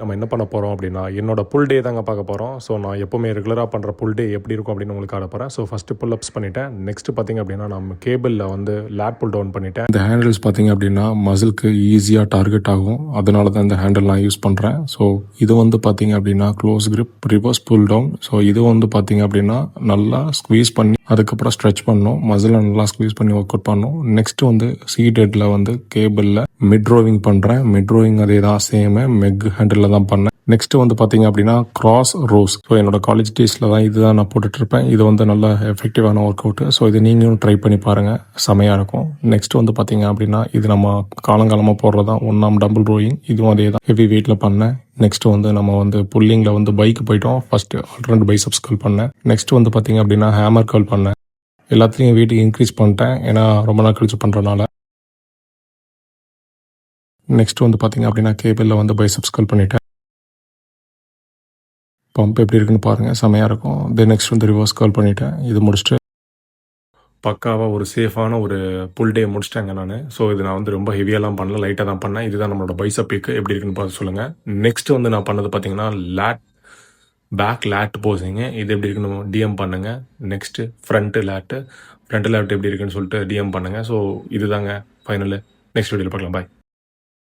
நம்ம என்ன பண்ண போகிறோம் அப்படின்னா என்னோட புல் டே தாங்க பார்க்க போகிறோம். ஸோ நான் எப்போவுமே ரெகுலராக பண்ணுற புல் டே எப்படி இருக்கும் அப்படின்னு உங்களுக்கு காட்ட போகிறேன். ஸோ ஃபஸ்ட்டு புல் அப்ஸ் பண்ணிவிட்டேன். நெக்ஸ்ட்டு பார்த்திங்க அப்படின்னா நம்ம கேபிளில் வந்து லேட் புல் டவுன் பண்ணிவிட்டேன். இந்த ஹேண்டில்ஸ் பார்த்திங்க அப்படின்னா மசிலுக்கு ஈஸியாக டார்கெட் ஆகும். அதனால தான் இந்த ஹேண்டில் நான் யூஸ் பண்ணுறேன். ஸோ இது வந்து பார்த்திங்க அப்படின்னா close grip reverse pull down. So இது வந்து பார்த்திங்க அப்படின்னா நல்லா ஸ்குவீஸ் பண்ணி அதுக்கப்புறம் ஸ்ட்ரெச் பண்ணணும். மசிலை நல்லா ஸ்குவீஸ் பண்ணி ஒர்க் அவுட் பண்ணணும். நெக்ஸ்ட் வந்து சீடெட்டில் வந்து கேபிளில் மிட் ரோவிங் பண்ணுறேன். மிட் ரோவிங் அதே தான் சேமு மெக் ஹேண்டில் தான் பண்ணேன். நெக்ஸ்ட் வந்து பார்த்தீங்க அப்படின்னா கிராஸ் ரோஸ். ஸோ என்னோட காலேஜ் டேஸில் தான் இதுதான் நான் போட்டுட்ருப்பேன். இது வந்து நல்ல எஃபெக்டிவான ஒர்க் அவுட்டு. ஸோ இது நீங்களும் ட்ரை பண்ணி பாருங்கள், செமையாக இருக்கும். நெக்ஸ்ட் வந்து பார்த்தீங்க அப்படின்னா இது நம்ம காலங்காலமாக போடுறதான் 1 டபுள் ரோயிங். இதுவும் அதே தான் ஹெவி வெயிட்டில் பண்ணேன். நெக்ஸ்ட் வந்து நம்ம வந்து புல்லிங்கில் வந்து பைக் போயிட்டோம். ஃபஸ்ட்டு ஆல்ரெண்டு பைசப்ஸ் கர்ல் பண்ணேன். நெக்ஸ்ட் வந்து பார்த்தீங்க அப்படின்னா ஹேமர் கர்ல் பண்ணேன். எல்லாத்துலேயும் வெயிட் இன்க்ரீஸ் பண்ணிட்டேன், ஏன்னா ரொம்ப நாள் கழிச்சு பண்ணுறனால. நெக்ஸ்ட் வந்து பார்த்தீங்க அப்படின்னா கேபிளில் வந்து பைசப்ஸ் கர்ல் பண்ணிட்டேன். பம்ப் எப்படி இருக்குன்னு பாருங்கள், செமையாக இருக்கும். தென் நெக்ஸ்ட் வந்து ரிவர்ஸ் கர்ல் பண்ணிவிட்டேன். இது முடிச்சுட்டு பக்காவாக ஒரு சேஃபான ஒரு புல் டே முடிச்சிட்டேங்க நான். ஸோ இது நான் வந்து ரொம்ப ஹெவியெல்லாம் பண்ணல, லைட்டாக தான் பண்ணேன். இதுதான் நம்மளோட பைசப் பிக்கு, எப்படி இருக்குன்னு பார்த்து சொல்லுங்கள். நெக்ஸ்ட் வந்து நான் பண்ணது பார்த்தீங்கன்னா பேக் லேட் போசிங்க. இது எப்படி இருக்குன்னு டிஎம் பண்ணுங்கள். நெக்ஸ்ட்டு ஃப்ரண்ட்டு லேட்டு எப்படி இருக்குன்னு சொல்லிட்டு டிஎம் பண்ணுங்கள். ஸோ இதுதாங்க ஃபைனலு. நெக்ஸ்ட் வீடியோவில் பார்க்கலாம். பாய்.